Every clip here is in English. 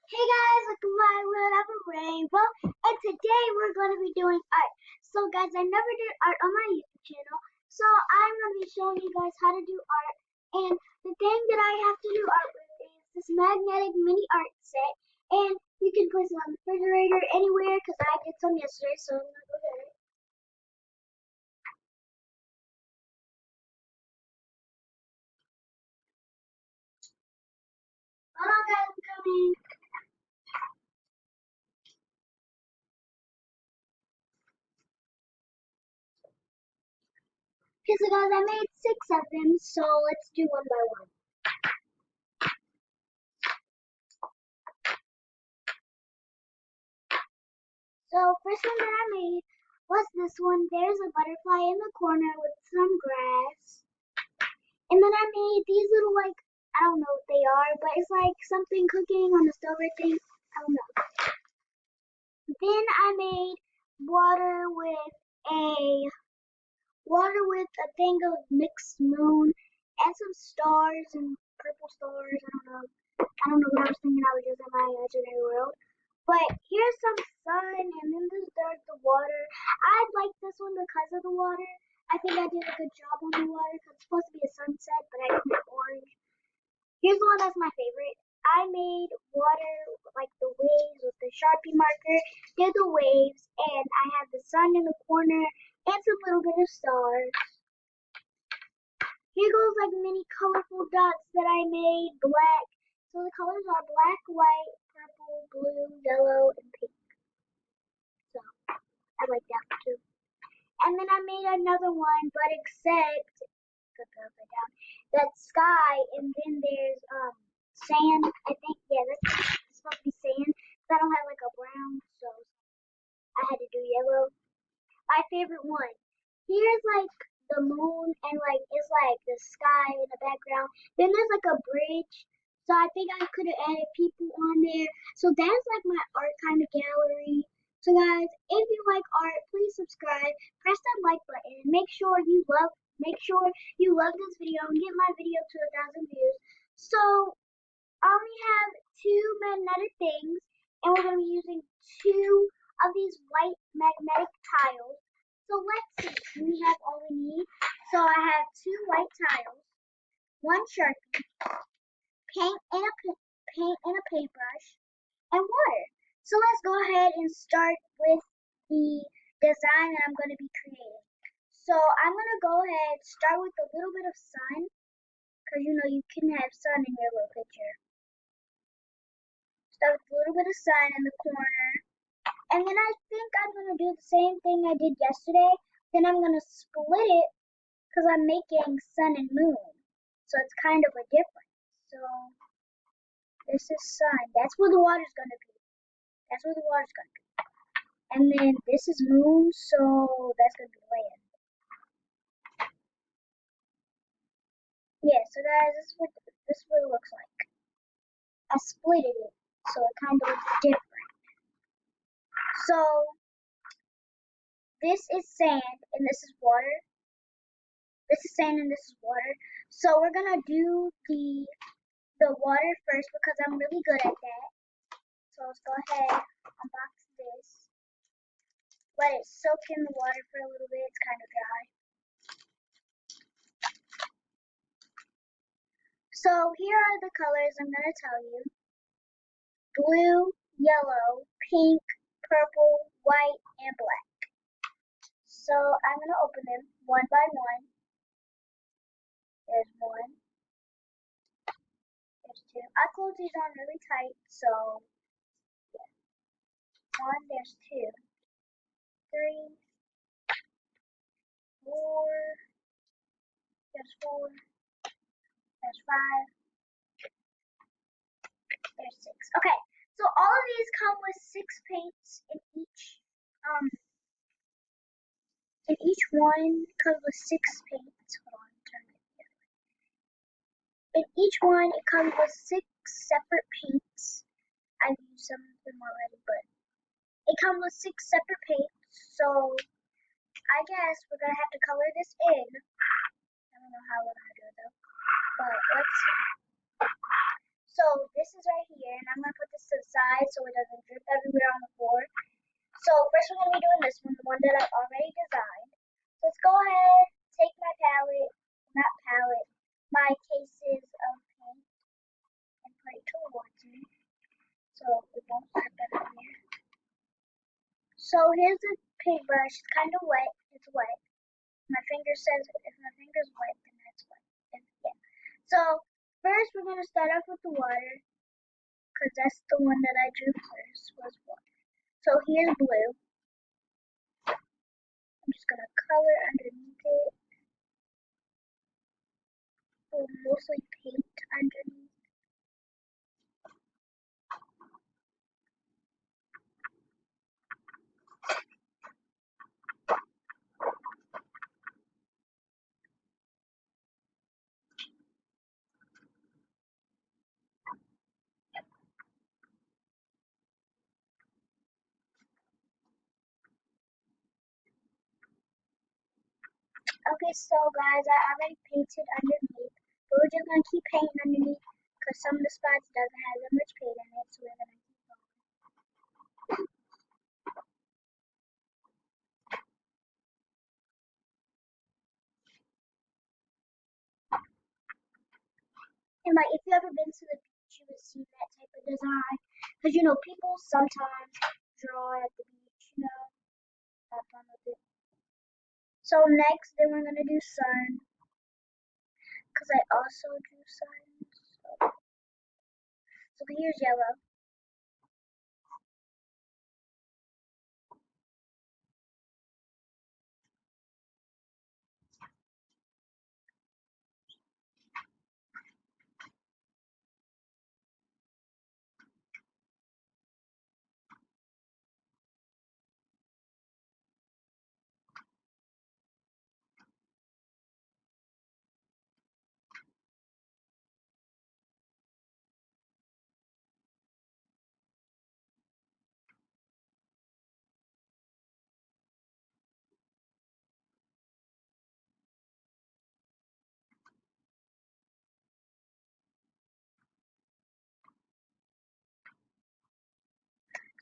Hey guys, welcome to my world of a rainbow, and today we're going to be doing art. So guys, I never did art on my YouTube channel, so I'm going to be showing you guys how to do art. And the thing that I have to do art with is this magnetic mini art set, and you can place it on the refrigerator anywhere because I did some yesterday, so I'm going to go get it. Hold on guys, I'm coming. Okay, so guys, I made 6 of them, so let's do one by one. So first one that I made was this one. There's a butterfly in the corner with some grass. And then I made these little I don't know what they are, but it's like something cooking on the stove or thing. I don't know. Then I made water with a a thing of mixed moon and some stars and purple stars. I don't know. I don't know what I was thinking. I was just in my imaginary world. But here's some sun, and then there's the water. I like this one because of the water. I think I did a good job on the water because it's supposed to be a sunset, but I did it orange. Here's the one that's my favorite. I made water like the waves with the Sharpie marker. Did the waves, and I have the sun in the corner and some little bit of stars. Here goes like mini colorful dots that I made, black. So the colors are black, white, purple, blue, yellow, and pink. So I like that one too. And then I made another one, but except put the upside down. That's sky, and then there's sand. I think that's supposed to be sand. I don't have like a brown, so I had to do yellow. My favorite one. Here's like the moon and like it's like the sky in the background. Then there's like a bridge. So I think I could have added people on there. So that's like my art kind of gallery. So guys, if you like art, please subscribe, press that like button, make sure you love this video and get my video to 1,000 views. So I only have 2 magnetic things, and we're going to be using 2 of these white magnetic tiles. So let's see, we have all we need. So I have 2 white tiles, 1 Sharpie, paint and a paintbrush, and water. So let's go ahead and start with the design that I'm going to be creating. So I'm going to go ahead, start with a little bit of sun, because you can have sun in your little picture. Start with a little bit of sun in the corner. And then I think I'm going to do the same thing I did yesterday. Then I'm going to split it because I'm making sun and moon. So it's kind of a difference. So this is sun. That's where the water's going to be. That's where the water's going to be. And then this is moon, so that's going to be land. Yeah, so guys, this is what it looks like. I split it, so it kind of looks different. So this is sand and this is water. This is sand and this is water. So we're gonna do the water first because I'm really good at that. So let's go ahead, unbox this. Let it soak in the water for a little bit. It's kind of dry. So here are the colors I'm gonna tell you: blue, yellow, pink, purple, white, and black. So I'm gonna open them one by one. There's one. There's two. I close these on really tight, so yeah. One. There's two. 3, 4, there's 4, there's 5, there's 6. Okay, so all of these come with 6 paints um in each one comes with 6 paints. Hold on, turn it the other way. In each one it comes with 6 separate paints. I've used some of them already, but it comes with 6 separate paints, so I guess we're gonna have to color this in. I don't know how we're gonna do it though, but let's see. So this is right here, and I'm going to put this to the side so it doesn't drip everywhere on the floor. So first we're going to be doing this one, the one that I've already designed. So let's go ahead, take my palette, not palette, my cases of paint and put it towards me so it won't drip everywhere. So here's the paintbrush. It's kind of wet. It's wet. My finger says if my finger's wet, then that's wet. And, yeah. So first we're going to start off with the water because that's the one that I drew first was water. So here's blue. I'm just going to color underneath it. Or mostly paint underneath. Okay, so guys, I already painted underneath, but we're just gonna keep painting underneath because some of the spots doesn't have that much paint in it, so we're gonna keep going. And like, if you ever been to the beach, you would see that type of design, because you know people sometimes draw at the beach, you know, have fun with it. So next, then we're gonna do sun, because I also drew sun. So here's yellow.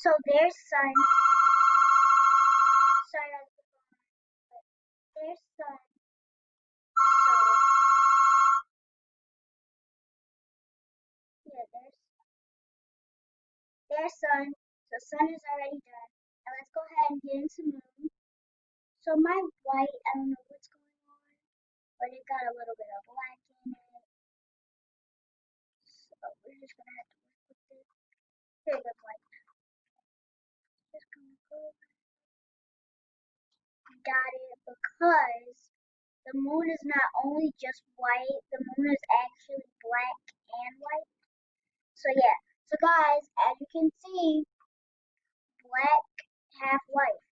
So there's sun. Sorry, that's the phone. But there's sun. So yeah, there's sun. So sun is already done. And let's go ahead and get into moon. So my white, I don't know what's going on, but it got a little bit of black in it. So we're just gonna have to work with it. Here the white. Just gonna go dot it because the moon is not only just white, the moon is actually black and white. So yeah. So guys, as you can see, black half white.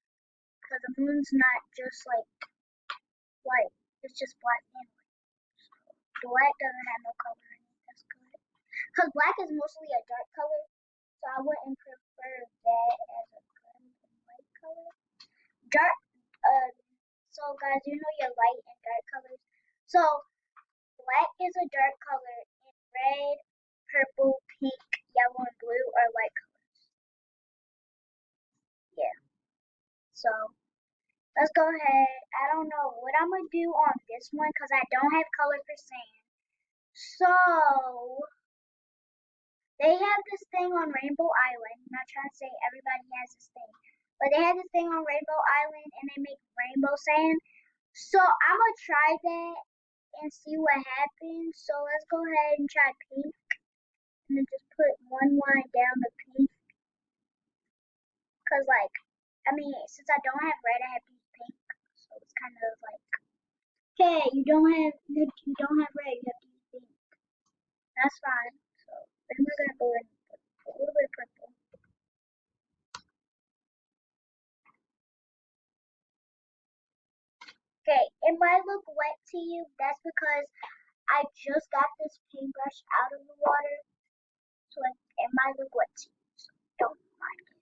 Because the moon's not just like white. It's just black and white. Black doesn't have no color in it. That's good. Because black is mostly a dark color, so I wouldn't prefer that as a good and white color. Dark, so guys, you know your light and dark colors. So black is a dark color, and red, purple, pink, yellow, and blue are light colors. Yeah. So let's go ahead. I don't know what I'm gonna do on this one because I don't have color for sand. So they have this thing on Rainbow Island. I'm not trying to say everybody has this thing, but they have this thing on Rainbow Island and they make rainbow sand. So I'm gonna try that and see what happens. So let's go ahead and try pink and then just put one line down the pink. Cause like, I mean, since I don't have red, I have to use pink. So it's kind of like, okay, you don't have red, you have to use pink. That's fine. So then we're gonna go in with a little bit of purple. Okay, it might look wet to you. That's because I just got this paintbrush out of the water, so it might look wet to you. So don't mind it.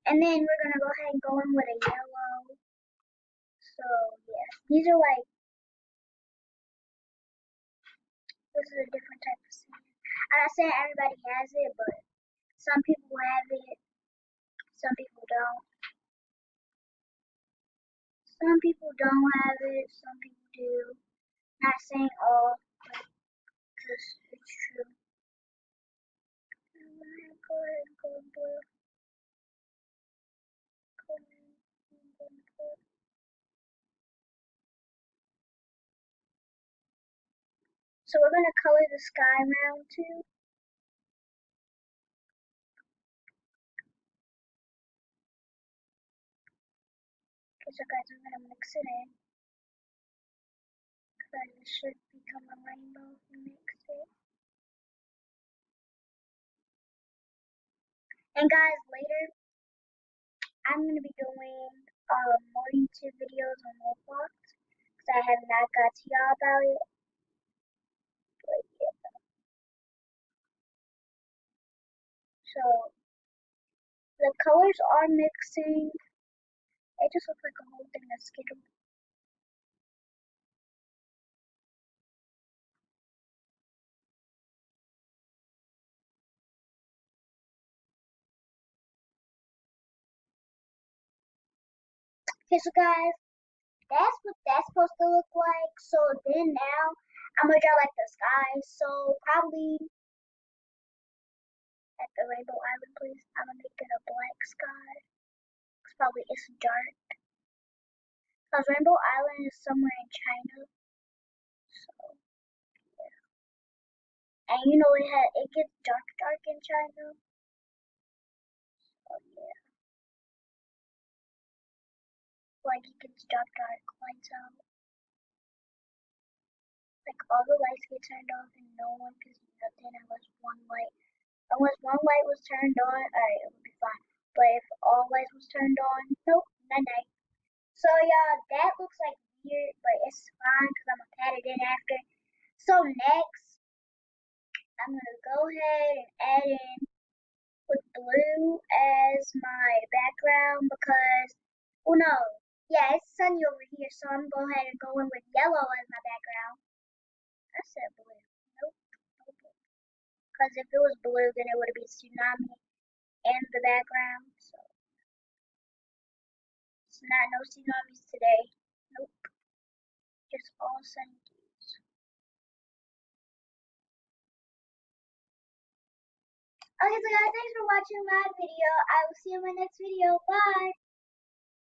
And then we're gonna go ahead and go in with a yellow. So yeah, these are like this is a different type of sand. I'm not saying everybody has it, but Some people have it, some people don't. Some people don't have it, some people do. Not saying all, but just it's true. I'm gonna go ahead and go blue. So we're gonna color the sky round too. Okay, so guys, I'm gonna mix it in. Because it should become a rainbow if you mix it. And guys, later I'm gonna be doing more YouTube videos on Roblox because I have not got to y'all about it. But yeah, so the colors are mixing. It just looks like a whole thing of Skittles. Okay, so guys, that's what that's supposed to look like. So then now I'm gonna draw like the sky. So probably at the Rainbow Island place, I'm gonna make it a black sky. Cause probably it's dark. Cause Rainbow Island is somewhere in China. So yeah. And you know it gets dark in China. So yeah. Like it gets dark, lights out. Like all the lights get turned off and no one can see nothing unless one light. Unless one light was turned on, alright, it would be fine. But if all lights was turned on, nope, night night. So yeah, that looks like weird, but it's fine because I'm gonna pat it in after. So next, I'm gonna go ahead and add in with blue as my background because, oh no, yeah, it's sunny over here, so I'm gonna go ahead and go in with yellow as my background. I said blue. Nope, no blue. Because if it was blue, then it would have been tsunami in the background. So it's not no tsunamis today. Nope, just all sunny days. Okay, so guys, thanks for watching my video. I will see you in my next video. Bye.